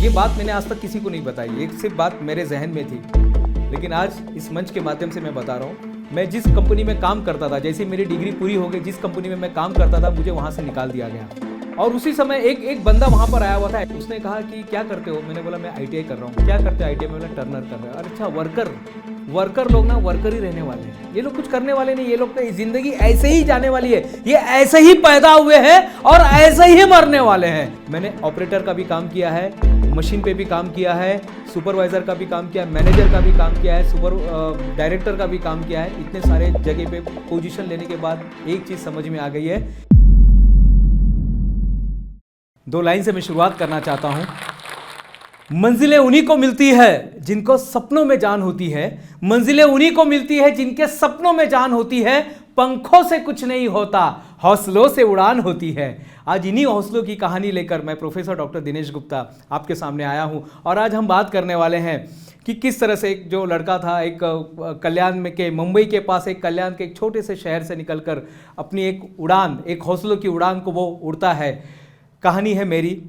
ये बात मैंने आज तक किसी को नहीं बताई, एक सिर्फ बात मेरे जहन में थी, लेकिन आज इस मंच के माध्यम से मैं बता रहा हूँ। मैं जिस कंपनी में काम करता था, जैसे मेरी डिग्री पूरी हो गई, जिस कंपनी में मैं काम करता था मुझे वहाँ से निकाल दिया गया। और उसी समय एक बंदा वहाँ पर आया हुआ था। उसने कहा कि क्या करते हो? मैंने बोला मैं ITI कर रहा हूँ। क्या करते हो ITI में? बोला टर्नर कर रहा है। अच्छा, वर्कर लोग ना वर्कर ही रहने वाले हैं, ये लोग कुछ करने वाले नहीं, ये लोग तो जिंदगी ऐसे ही जाने वाली है, ये ऐसे ही पैदा हुए हैं और ऐसे ही मरने वाले हैं। मैंने ऑपरेटर का भी काम किया है, मशीन पे भी काम किया है, सुपरवाइजर का भी काम किया है, मैनेजर का भी काम किया है, डायरेक्टर का भी काम किया है। इतने सारे जगह पे पोजीशन लेने के बाद एक चीज समझ में आ गई है। 2 लाइन से मैं शुरुआत करना चाहता हूं। मंजिलें उन्हीं को मिलती है जिनको सपनों में जान होती है, मंजिलें उन्हीं को मिलती है जिनके सपनों में जान होती है। पंखों से कुछ नहीं होता, हौसलों से उड़ान होती है। आज इन्हीं हौसलों की कहानी लेकर मैं प्रोफेसर डॉक्टर दिनेश गुप्ता आपके सामने आया हूं और आज हम बात करने वाले हैं कि किस तरह से एक जो लड़का था, एक कल्याण में के मुंबई के पास एक कल्याण के एक छोटे से शहर से निकलकर अपनी एक उड़ान, एक हौसलों की उड़ान को वो उड़ता है। कहानी है मेरी।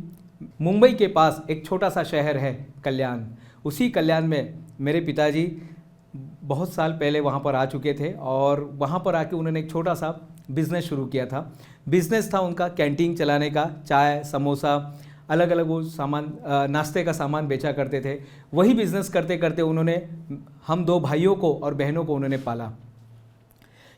मुंबई के पास एक छोटा सा शहर है कल्याण। उसी कल्याण में मेरे पिताजी बहुत साल पहले वहाँ पर आ चुके थे और वहाँ पर आके उन्होंने एक छोटा सा बिज़नेस शुरू किया था। बिज़नेस था उनका कैंटीन चलाने का, चाय समोसा अलग अलग वो सामान, नाश्ते का सामान बेचा करते थे। वही बिज़नेस करते करते उन्होंने हम 2 भाइयों को और बहनों को उन्होंने पाला।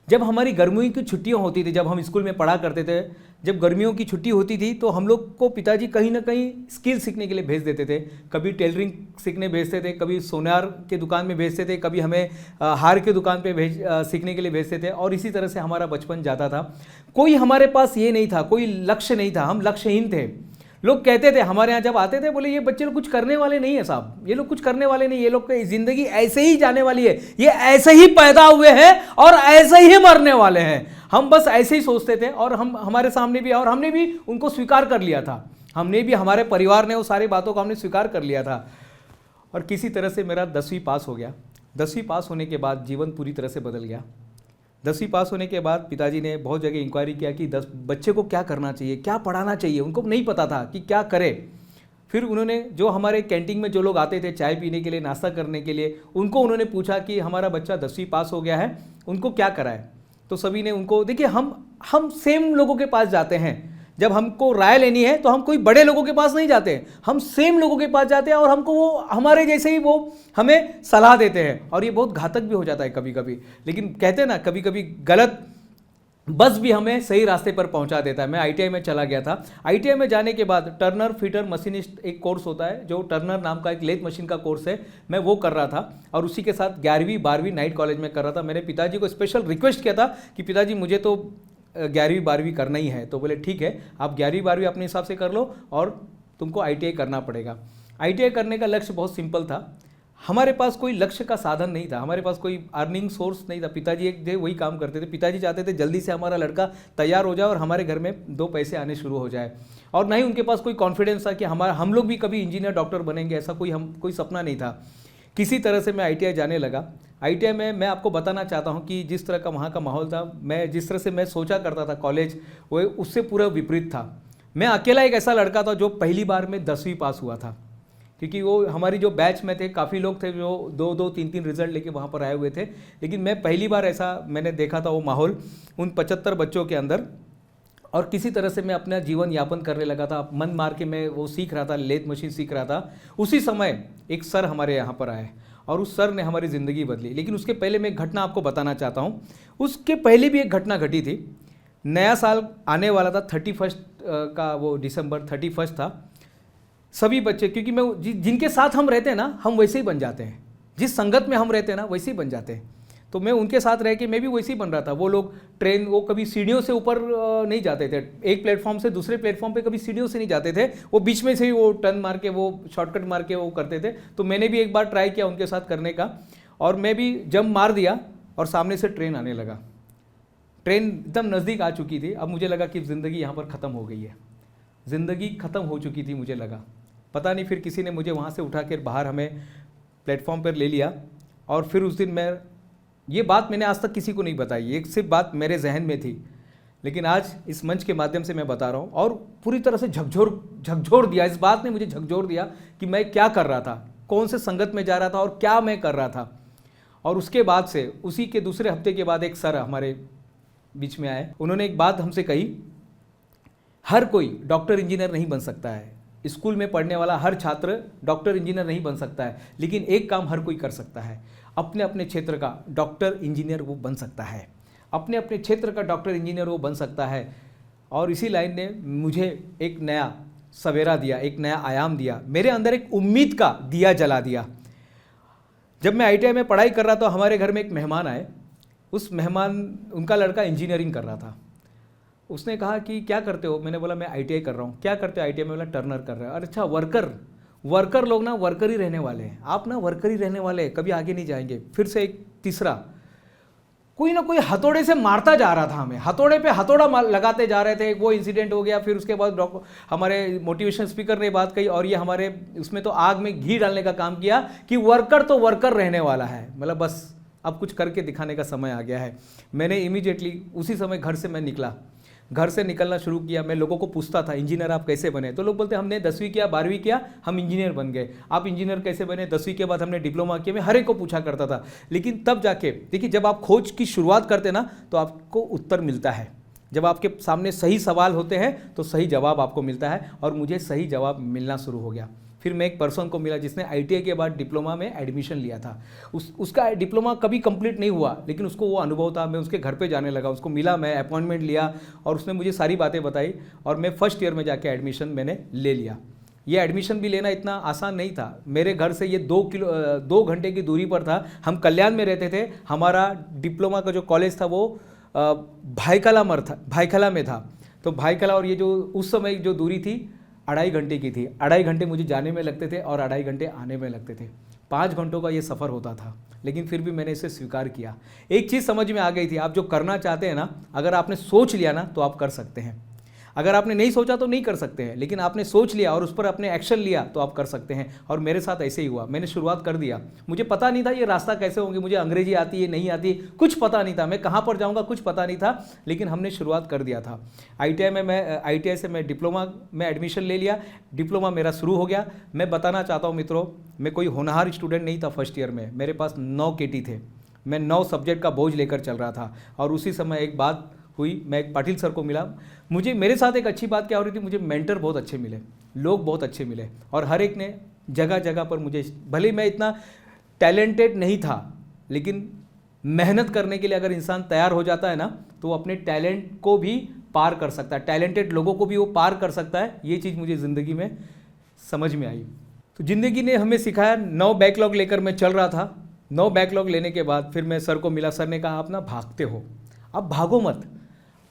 जब हमारी गर्मियों की छुट्टियां होती थी, जब हम स्कूल में पढ़ा करते थे, जब गर्मियों की छुट्टी होती थी तो हम लोग को पिताजी कहीं ना कहीं स्किल सीखने के लिए भेज देते थे। कभी टेलरिंग सीखने भेजते थे, कभी सोनार के दुकान में भेजते थे, कभी हमें हार के दुकान पे सीखने के लिए भेजते थे। और इसी तरह से हमारा बचपन जाता था। कोई हमारे पास ये नहीं था, कोई लक्ष्य नहीं था, हम लक्ष्यहीन थे। लोग कहते थे हमारे यहाँ जब आते थे, बोले ये बच्चे लोग कुछ करने वाले नहीं है साहब, ये लोग कुछ करने वाले नहीं, ये लोग की जिंदगी ऐसे ही जाने वाली है, ये ऐसे ही पैदा हुए हैं और ऐसे ही मरने वाले हैं। हम बस ऐसे ही सोचते थे और हम हमारे सामने भी, और हमने भी उनको स्वीकार कर लिया था। हमने भी, हमारे परिवार ने वो सारी बातों को हमने स्वीकार कर लिया था। और किसी तरह से मेरा 10वीं पास हो गया। 10वीं पास होने के बाद जीवन पूरी तरह से बदल गया। 10वीं पास होने के बाद पिताजी ने बहुत जगह इंक्वायरी किया कि 10 बच्चे को क्या करना चाहिए, क्या पढ़ाना चाहिए। उनको नहीं पता था कि क्या करे। फिर उन्होंने जो हमारे कैंटीन में जो लोग आते थे चाय पीने के लिए, नाश्ता करने के लिए, उनको उन्होंने पूछा कि हमारा बच्चा 10वीं पास हो गया है, उनको क्या कराए। तो सभी ने उनको, देखिए हम सेम लोगों के पास जाते हैं। जब हमको राय लेनी है तो हम कोई बड़े लोगों के पास नहीं जाते, हम सेम लोगों के पास जाते हैं और हमको वो हमारे जैसे ही वो हमें सलाह देते हैं। और ये बहुत घातक भी हो जाता है कभी कभी, लेकिन कहते हैं ना कभी कभी गलत बस भी हमें सही रास्ते पर पहुंचा देता है। मैं ITI में चला गया था। ITI में जाने के बाद टर्नर फिटर मशीनिस्ट एक कोर्स होता है, जो टर्नर नाम का एक लेथ मशीन का कोर्स है, मैं वो कर रहा था। और उसी के साथ 11वीं 12वीं नाइट कॉलेज में कर रहा था। मैंने पिताजी को स्पेशल रिक्वेस्ट किया था कि पिताजी मुझे तो 11वीं 12वीं करना ही है। तो बोले ठीक है, आप 11वीं 12वीं अपने हिसाब से कर लो और तुमको ITI करना पड़ेगा। ITI करने का लक्ष्य बहुत सिंपल था। हमारे पास कोई लक्ष्य का साधन नहीं था, हमारे पास कोई अर्निंग सोर्स नहीं था। पिताजी एक थे वही काम करते थे। पिताजी चाहते थे जल्दी से हमारा लड़का तैयार हो जाए और हमारे घर में 2 पैसे आने शुरू हो जाए। और ना ही उनके पास कोई कॉन्फिडेंस था कि हम लोग भी कभी इंजीनियर डॉक्टर बनेंगे, ऐसा कोई सपना नहीं था। किसी तरह से मैं ITI जाने लगा। ITI में मैं आपको बताना चाहता हूं कि जिस तरह का वहाँ का माहौल था, मैं जिस तरह से मैं सोचा करता था कॉलेज, वो उससे पूरा विपरीत था। मैं अकेला एक ऐसा लड़का था जो पहली बार में 10वीं पास हुआ था, क्योंकि वो हमारी जो बैच में थे काफ़ी लोग थे जो 2-2 3-3 रिजल्ट लेके वहाँ पर आए हुए थे। लेकिन मैं पहली बार ऐसा मैंने देखा था वो माहौल उन 75 बच्चों के अंदर। और किसी तरह से मैं अपना जीवन यापन करने लगा था। मन मार के मैं वो सीख रहा था, लेथ मशीन सीख रहा था। उसी समय एक सर हमारे यहाँ पर आए और उस सर ने हमारी ज़िंदगी बदली। लेकिन उसके पहले मैं एक घटना आपको बताना चाहता हूँ। उसके पहले भी एक घटना घटी थी। नया साल आने वाला था, 31 का वो दिसंबर 31 था। सभी बच्चे, क्योंकि मैं जिनके साथ हम रहते हैं ना, हम वैसे ही बन जाते हैं। जिस संगत में हम रहते हैं ना, वैसे ही बन जाते हैं। तो मैं उनके साथ रह के मैं भी वैसे ही बन रहा था। वो लोग ट्रेन, वो कभी सीढ़ियों से ऊपर नहीं जाते थे, एक प्लेटफॉर्म से दूसरे प्लेटफॉर्म पे कभी सीढ़ियों से नहीं जाते थे। वो बीच में से ही वो टर्न मार के, वो शॉर्टकट मार के वो करते थे। तो मैंने भी एक बार ट्राई किया उनके साथ करने का, और मैं भी जंप मार दिया और सामने से ट्रेन आने लगा। ट्रेन एकदम नज़दीक आ चुकी थी। अब मुझे लगा कि ज़िंदगी यहाँ पर ख़त्म हो गई है, ज़िंदगी ख़त्म हो चुकी थी मुझे लगा। पता नहीं फिर किसी ने मुझे वहाँ से उठा कर बाहर हमें प्लेटफॉर्म पर ले लिया। और फिर उस दिन ये बात मैंने आज तक किसी को नहीं बताई, एक सिर्फ बात मेरे जहन में थी। लेकिन आज इस मंच के माध्यम से मैं बता रहा हूँ, और पूरी तरह से झकझोर दिया, इस बात ने मुझे झकझोर दिया कि मैं क्या कर रहा था, कौन से संगत में जा रहा था और क्या मैं कर रहा था। और उसके बाद से उसी के दूसरे हफ्ते के बाद एक सर हमारे बीच में आए, उन्होंने एक बात हमसे कही, हर कोई डॉक्टर इंजीनियर नहीं बन सकता है, स्कूल में पढ़ने वाला हर छात्र डॉक्टर इंजीनियर नहीं बन सकता है, लेकिन एक काम हर कोई कर सकता है, अपने अपने क्षेत्र का डॉक्टर इंजीनियर वो बन सकता है, अपने अपने क्षेत्र का डॉक्टर इंजीनियर वो बन सकता है। और इसी लाइन ने मुझे एक नया सवेरा दिया, एक नया आयाम दिया, मेरे अंदर एक उम्मीद का दिया जला दिया। जब मैं ITI में पढ़ाई कर रहा था, हमारे घर में एक मेहमान आए, उस मेहमान, उनका लड़का इंजीनियरिंग कर रहा था। उसने कहा कि क्या करते हो, मैंने बोला मैं ITI कर रहा हूँ। क्या करते हो ITI में? बोला टर्नर कर रहा है। अरे अच्छा, वर्कर लोग ना वर्कर ही रहने वाले हैं, आप ना वर्कर ही रहने वाले हैं, कभी आगे नहीं जाएंगे। फिर से एक तीसरा, कोई ना कोई हथौड़े से मारता जा रहा था हमें, हथौड़े पे हथौड़ा लगाते जा रहे थे। वो इंसिडेंट हो गया, फिर उसके बाद हमारे मोटिवेशन स्पीकर ने बात कही, और ये हमारे उसमें तो आग में घी डालने का काम किया कि वर्कर तो वर्कर रहने वाला है, मतलब बस अब कुछ करके दिखाने का समय आ गया है। मैंने इमीडिएटली उसी समय घर से मैं निकला, घर से निकलना शुरू किया। मैं लोगों को पूछता था, इंजीनियर आप कैसे बने? तो लोग बोलते हमने 10वीं किया, 12वीं किया, हम इंजीनियर बन गए। आप इंजीनियर कैसे बने? 10वीं के बाद हमने डिप्लोमा किया। मैं हर एक को पूछा करता था। लेकिन तब जाके देखिए, जब आप खोज की शुरुआत करते ना तो आपको उत्तर मिलता है। जब आपके सामने सही सवाल होते हैं तो सही जवाब आपको मिलता है, और मुझे सही जवाब मिलना शुरू हो गया। फिर मैं एक पर्सन को मिला जिसने ITI के बाद डिप्लोमा में एडमिशन लिया था। उसका डिप्लोमा कभी कंप्लीट नहीं हुआ, लेकिन उसको वो अनुभव था। मैं उसके घर पे जाने लगा, उसको मिला, मैं अपॉइंटमेंट लिया, और उसने मुझे सारी बातें बताई, और मैं फर्स्ट ईयर में जाके एडमिशन मैंने ले लिया। ये एडमिशन भी लेना इतना आसान नहीं था। मेरे घर से ये 2 घंटे की दूरी पर था। हम कल्याण में रहते थे। हमारा डिप्लोमा का जो कॉलेज था वो भाईखला में था। तो भाईखला और ये जो उस समय जो दूरी थी 2.5 घंटे की थी। 2.5 घंटे मुझे जाने में लगते थे और 2.5 घंटे आने में लगते थे। 5 घंटों का ये सफ़र होता था, लेकिन फिर भी मैंने इसे स्वीकार किया। एक चीज़ समझ में आ गई थी, आप जो करना चाहते हैं ना, अगर आपने सोच लिया ना तो आप कर सकते हैं। अगर आपने नहीं सोचा तो नहीं कर सकते हैं, लेकिन आपने सोच लिया और उस पर आपने एक्शन लिया तो आप कर सकते हैं। और मेरे साथ ऐसे ही हुआ। मैंने शुरुआत कर दिया। मुझे पता नहीं था ये रास्ता कैसे होंगे, मुझे अंग्रेजी आती है नहीं आती, कुछ पता नहीं था, मैं कहाँ पर जाऊँगा कुछ पता नहीं था, लेकिन हमने शुरुआत कर दिया था। ITI से मैं डिप्लोमा में एडमिशन ले लिया। डिप्लोमा मेरा शुरू हो गया। मैं बताना चाहता हूँ मित्रों, मैं कोई होनहार स्टूडेंट नहीं था। फर्स्ट ईयर में मेरे पास 9 KT थे। मैं 9 सब्जेक्ट का बोझ लेकर चल रहा था। और उसी समय एक बात हुई, मैं एक पाटिल सर को मिला। मेरे साथ एक अच्छी बात क्या हो रही थी, मुझे मेंटर बहुत अच्छे मिले, लोग बहुत अच्छे मिले, और हर एक ने जगह जगह पर मुझे, भले मैं इतना टैलेंटेड नहीं था, लेकिन मेहनत करने के लिए अगर इंसान तैयार हो जाता है ना तो वो अपने टैलेंट को भी पार कर सकता है, टैलेंटेड लोगों को भी वो पार कर सकता है। ये चीज़ मुझे ज़िंदगी में समझ में आई। तो ज़िंदगी ने हमें सिखाया। 9 बैकलॉग लेकर मैं चल रहा था। 9 बैकलॉग लेने के बाद फिर मैं सर को मिला। सर ने कहा आप ना भागते हो, आप भागो मत,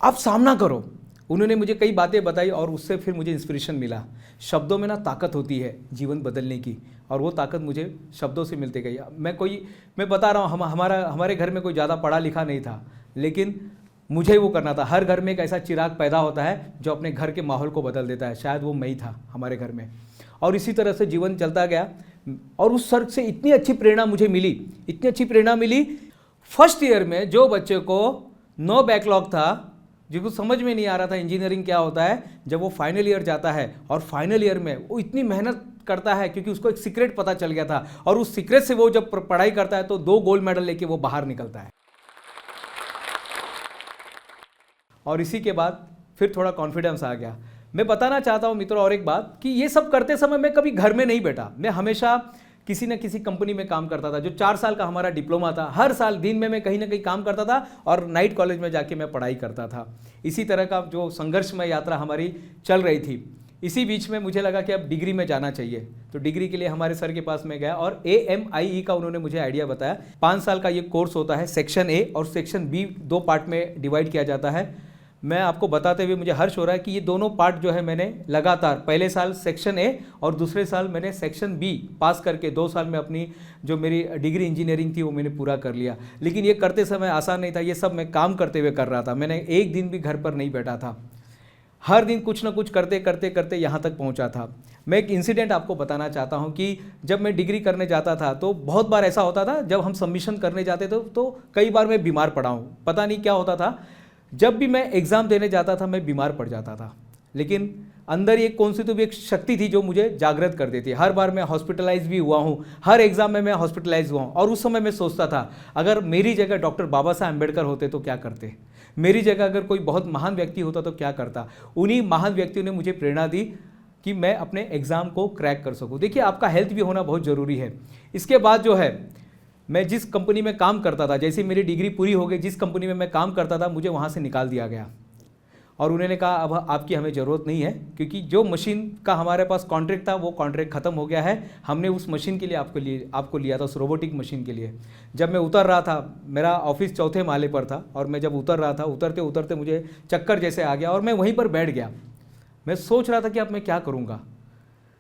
आप सामना करो। उन्होंने मुझे कई बातें बताई और उससे फिर मुझे इंस्पिरेशन मिला। शब्दों में ना ताकत होती है जीवन बदलने की, और वो ताकत मुझे शब्दों से मिलती गई। मैं बता रहा हूँ, हमारे घर में कोई ज़्यादा पढ़ा लिखा नहीं था, लेकिन मुझे वो करना था। हर घर में एक ऐसा चिराग पैदा होता है जो अपने घर के माहौल को बदल देता है। शायद वो मैं ही था हमारे घर में। और इसी तरह से जीवन चलता गया, और उस सर से इतनी अच्छी प्रेरणा मुझे मिली, इतनी अच्छी प्रेरणा मिली। फर्स्ट ईयर में जो बच्चे को 9 बैकलॉग था, जिसको समझ में नहीं आ रहा था इंजीनियरिंग क्या होता है, जब वो फाइनल ईयर जाता है और फाइनल ईयर में वो इतनी मेहनत करता है, क्योंकि उसको एक सीक्रेट पता चल गया था, और उस सीक्रेट से वो जब पढ़ाई करता है तो 2 गोल्ड मेडल लेके वो बाहर निकलता है। और इसी के बाद फिर थोड़ा कॉन्फिडेंस आ गया। मैं बताना चाहता हूँ मित्रों और एक बात, कि ये सब करते समय मैं कभी घर में नहीं बैठा। मैं हमेशा किसी न किसी कंपनी में काम करता था। जो 4 साल का हमारा डिप्लोमा था, हर साल दिन में मैं कहीं ना कहीं काम करता था, और नाइट कॉलेज में जाके मैं पढ़ाई करता था। इसी तरह का जो संघर्षमय यात्रा हमारी चल रही थी। इसी बीच में मुझे लगा कि अब डिग्री में जाना चाहिए, तो डिग्री के लिए हमारे सर के पास में गया, और AMIE का उन्होंने मुझे आइडिया बताया। 5 साल का ये कोर्स होता है। सेक्शन A और सेक्शन B 2 पार्ट में डिवाइड किया जाता है। मैं आपको बताते हुए मुझे हर्ष हो रहा है कि ये दोनों पार्ट जो है मैंने लगातार, पहले साल सेक्शन A और दूसरे साल मैंने सेक्शन B पास करके 2 साल में अपनी जो मेरी डिग्री इंजीनियरिंग थी वो मैंने पूरा कर लिया। लेकिन ये करते समय आसान नहीं था। ये सब मैं काम करते हुए कर रहा था। मैंने एक दिन भी घर पर नहीं बैठा था। हर दिन कुछ ना कुछ करते करते करते यहाँ तक पहुँचा था। मैं एक इंसिडेंट आपको बताना चाहता हूँ कि जब मैं डिग्री करने जाता था तो बहुत बार ऐसा होता था, जब हम सबमिशन करने जाते थे तो कई बार मैं बीमार पड़ा हूँ। पता नहीं क्या होता था, जब भी मैं एग्ज़ाम देने जाता था मैं बीमार पड़ जाता था, लेकिन अंदर एक कौन सी तो भी एक शक्ति थी जो मुझे जागृत कर देती है। हर बार मैं हॉस्पिटलाइज भी हुआ हूँ, हर एग्ज़ाम में मैं हॉस्पिटलाइज हुआ हूँ। और उस समय मैं सोचता था अगर मेरी जगह डॉक्टर बाबा साहब अम्बेडकर होते तो क्या करते, मेरी जगह अगर कोई बहुत महान व्यक्ति होता तो क्या करता। उन्हीं महान व्यक्तियों ने मुझे प्रेरणा दी कि मैं अपने एग्ज़ाम को क्रैक कर सकूँ। देखिए, आपका हेल्थ भी होना बहुत ज़रूरी है। इसके बाद जो है, मैं जिस कंपनी में काम करता था, जैसे मेरी डिग्री पूरी हो गई, जिस कंपनी में मैं काम करता था मुझे वहाँ से निकाल दिया गया और उन्होंने कहा अब आपकी हमें ज़रूरत नहीं है, क्योंकि जो मशीन का हमारे पास कॉन्ट्रैक्ट था वो कॉन्ट्रैक्ट ख़त्म हो गया है। हमने उस मशीन के लिए आपको लिया था, उस रोबोटिक मशीन के लिए। जब मैं उतर रहा था, मेरा ऑफिस 4थे माले पर था, और मैं जब उतर रहा था, उतरते उतरते मुझे चक्कर जैसे आ गया और मैं वहीं पर बैठ गया। मैं सोच रहा था कि अब मैं क्या करूँगा,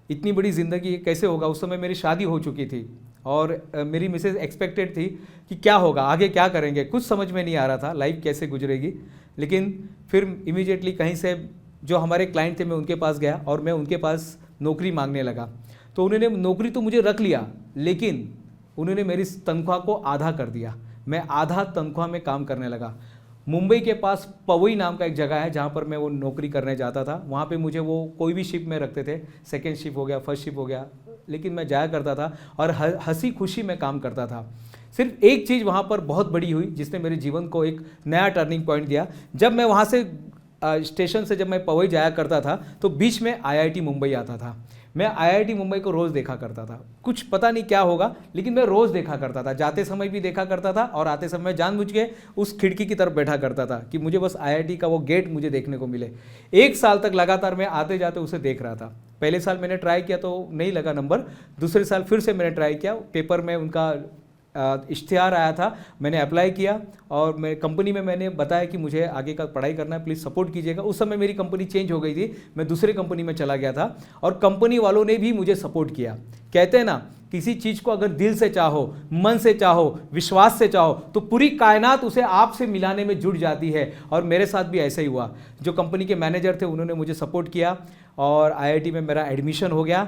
इतनी बड़ी ज़िंदगी कैसे होगा। उस समय मेरी शादी हो चुकी थी और मेरी मिसेज एक्सपेक्टेड थी कि क्या होगा, आगे क्या करेंगे, कुछ समझ में नहीं आ रहा था लाइफ कैसे गुजरेगी। लेकिन फिर इमीडिएटली कहीं से जो हमारे क्लाइंट थे मैं उनके पास गया और मैं उनके पास नौकरी मांगने लगा। तो उन्होंने नौकरी तो मुझे रख लिया, लेकिन उन्होंने मेरी तनख्वाह को आधा कर दिया। मैं आधा तनख्वाह में काम करने लगा। मुंबई के पास पवई नाम का एक जगह है जहाँ पर मैं वो नौकरी करने जाता था। वहाँ पे मुझे वो कोई भी शिफ्ट में रखते थे, सेकेंड शिफ्ट हो गया, फर्स्ट शिफ्ट हो गया, लेकिन मैं जाया करता था और हंसी खुशी में काम करता था। सिर्फ एक चीज़ वहाँ पर बहुत बड़ी हुई जिसने मेरे जीवन को एक नया टर्निंग पॉइंट दिया। जब मैं वहाँ से स्टेशन से जब मैं पवई जाया करता था तो बीच में IIT मुंबई आता था। मैं IIT मुंबई को रोज़ देखा करता था, कुछ पता नहीं क्या होगा, लेकिन मैं रोज़ देखा करता था। जाते समय भी देखा करता था और आते समय जानबूझ के उस खिड़की की तरफ बैठा करता था कि मुझे बस IIT का वो गेट मुझे देखने को मिले। 1 साल तक लगातार मैं आते जाते उसे देख रहा था। पहले साल मैंने ट्राई किया तो नहीं लगा नंबर, दूसरे साल फिर से मैंने ट्राई किया, पेपर में उनका इश्तिहार आया था, मैंने अप्लाई किया और मैं कंपनी में मैंने बताया कि मुझे आगे का पढ़ाई करना है, प्लीज़ सपोर्ट कीजिएगा। उस समय मेरी कंपनी चेंज हो गई थी, मैं दूसरे कंपनी में चला गया था और कंपनी वालों ने भी मुझे सपोर्ट किया। कहते हैं ना, किसी चीज़ को अगर दिल से चाहो, मन से चाहो, विश्वास से चाहो तो पूरी कायनात उसे आपसे मिलाने में जुट जाती है। और मेरे साथ भी ऐसा ही हुआ। जो कंपनी के मैनेजर थे उन्होंने मुझे सपोर्ट किया और IIT में मेरा एडमिशन हो गया।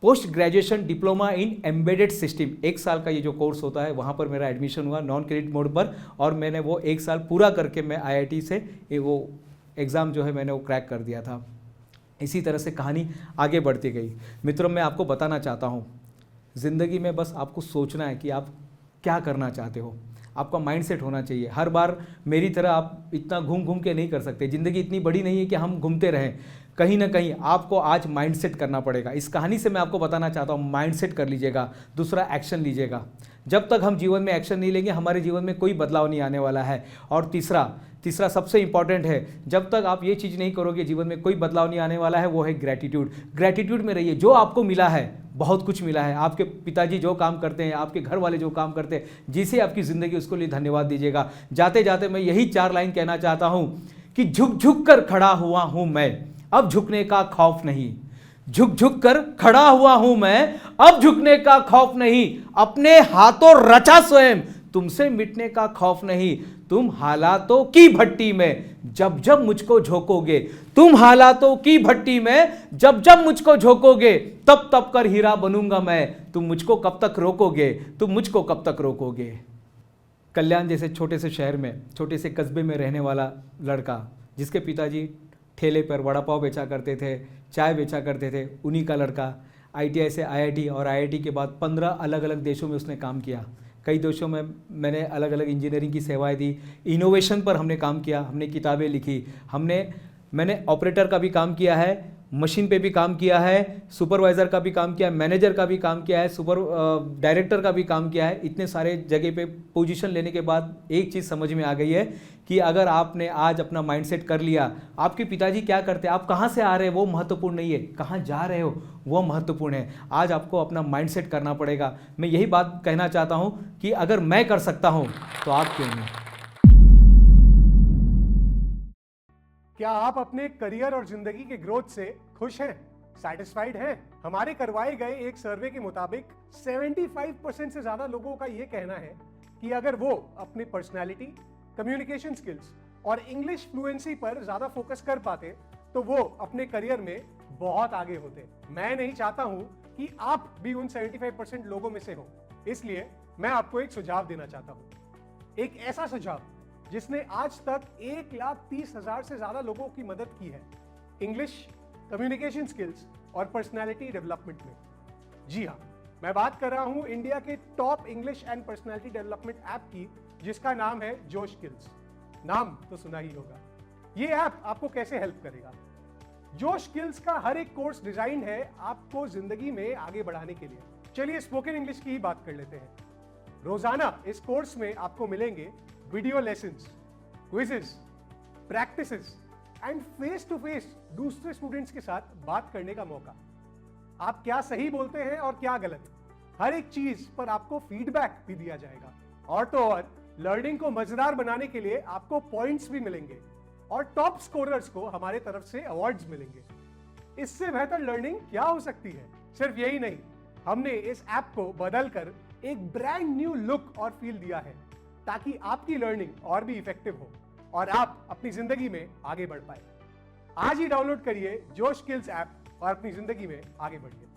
Post graduation diploma in embedded system, 1 साल का ये जो कोर्स होता है, वहाँ पर मेरा एडमिशन हुआ नॉन क्रेडिट मोड पर और मैंने वो 1 साल पूरा करके मैं IIT से वो एग्ज़ाम जो है मैंने वो क्रैक कर दिया था। इसी तरह से कहानी आगे बढ़ती गई। मित्रों, मैं आपको बताना चाहता हूँ, ज़िंदगी में बस आपको सोचना है कि आप क्या करना चाहते हो। आपका माइंडसेट होना चाहिए। हर बार मेरी तरह आप इतना घूम घूम के नहीं कर सकते। ज़िंदगी इतनी बड़ी नहीं है कि हम घूमते रहें। कहीं ना कहीं आपको आज माइंडसेट करना पड़ेगा। इस कहानी से मैं आपको बताना चाहता हूँ, माइंडसेट कर लीजिएगा, दूसरा एक्शन लीजिएगा। जब तक हम जीवन में एक्शन नहीं लेंगे हमारे जीवन में कोई बदलाव नहीं आने वाला है। और तीसरा सबसे इंपॉर्टेंट है, जब तक आप ये चीज़ नहीं करोगे जीवन में कोई बदलाव नहीं आने वाला है, वो है ग्रैटिट्यूड। ग्रैटिट्यूड में रहिए। जो आपको मिला है, बहुत कुछ मिला है। आपके पिताजी जो काम करते हैं, आपके घर वाले जो काम करते हैं, जिसे आपकी ज़िंदगी, उसको लिए धन्यवाद दीजिएगा। जाते जाते मैं यही 4 लाइन कहना चाहता हूँ कि झुक झुक कर खड़ा हुआ हूँ मैं, अब झुकने का खौफ नहीं। झुक झुक कर खड़ा हुआ हूं मैं, अब झुकने का खौफ नहीं। अपने हाथों रचा स्वयं, तुमसे मिटने का खौफ नहीं। तुम हालातों की भट्टी में जब जब मुझको झोंकोगे, तुम हालातों की भट्टी में जब जब मुझको झोंकोगे, तब तब कर हीरा बनूंगा मैं। तुम मुझको कब तक रोकोगे, तुम मुझको कब तक रोकोगे। कल्याण जैसे छोटे से शहर में, छोटे से कस्बे में रहने वाला लड़का, जिसके पिताजी ठेले पर वड़ा पाव बेचा करते थे, चाय बेचा करते थे, उन्हीं का लड़का ITI से IIT और IIT के बाद 15 अलग अलग देशों में उसने काम किया। कई देशों में मैंने अलग अलग इंजीनियरिंग की सेवाएं दी, इनोवेशन पर हमने काम किया, हमने किताबें लिखी, मैंने ऑपरेटर का भी काम किया है, मशीन पे भी काम किया है, सुपरवाइज़र का भी काम किया है, मैनेजर का भी काम किया है, डायरेक्टर का भी काम किया है। इतने सारे जगह पे पोजीशन लेने के बाद एक चीज़ समझ में आ गई है कि अगर आपने आज अपना माइंडसेट कर लिया, आपके पिताजी क्या करते हैं, आप कहाँ से आ रहे हैं वो महत्वपूर्ण नहीं है, कहाँ जा रहे हो वो महत्वपूर्ण है। आज आपको अपना माइंडसेट करना पड़ेगा। मैं यही बात कहना चाहता हूँ कि अगर मैं कर सकता हूँ तो आप क्यों नहीं। क्या आप अपने करियर और जिंदगी के ग्रोथ से खुश हैं, सैटिस्फाइड हैं? हमारे करवाए गए एक सर्वे के मुताबिक 75% से ज्यादा लोगों का यह कहना है कि अगर वो अपनी पर्सनैलिटी, कम्युनिकेशन स्किल्स और इंग्लिश फ्लुएंसी पर ज्यादा फोकस कर पाते तो वो अपने करियर में बहुत आगे होते। मैं नहीं चाहता हूं कि आप भी उन 75% लोगों में से हो, इसलिए मैं आपको एक सुझाव देना चाहता हूं। एक ऐसा सुझाव जिसने आज तक 1,30,000 से ज्यादा लोगों की मदद की है इंग्लिश, कम्युनिकेशन स्किल्स और पर्सनालिटी डेवलपमेंट में। जी हाँ, मैं बात कर रहा हूं इंडिया के top English and personality development app की, जिसका नाम है जोश स्किल्स। नाम तो सुना ही होगा। ये ऐप आपको कैसे हेल्प करेगा? जोश स्किल्स का हर एक कोर्स डिजाइन है आपको जिंदगी में आगे बढ़ाने के लिए। चलिए स्पोकन इंग्लिश की ही बात कर लेते हैं। रोजाना इस कोर्स में आपको मिलेंगे video lessons, quizzes, practices and face to face दूसरे स्टूडेंट्स के साथ बात करने का मौका। आप क्या सही बोलते हैं और क्या गलत, हर एक चीज पर आपको फीडबैक भी दिया जाएगा। और तो और लर्निंग को मजेदार बनाने के लिए आपको पॉइंट्स भी मिलेंगे और टॉप स्कोरर्स को हमारे तरफ से अवार्ड्स मिलेंगे। इससे बेहतर लर्निंग क्या हो सकती है? सिर्फ यही नहीं, हमने इस ऐप को बदलकर एक ब्रांड न्यू लुक और फील दिया है ताकि आपकी लर्निंग और भी इफेक्टिव हो और आप अपनी जिंदगी में आगे बढ़ पाए। आज ही डाउनलोड करिए जोश स्किल्स ऐप और अपनी जिंदगी में आगे बढ़िए।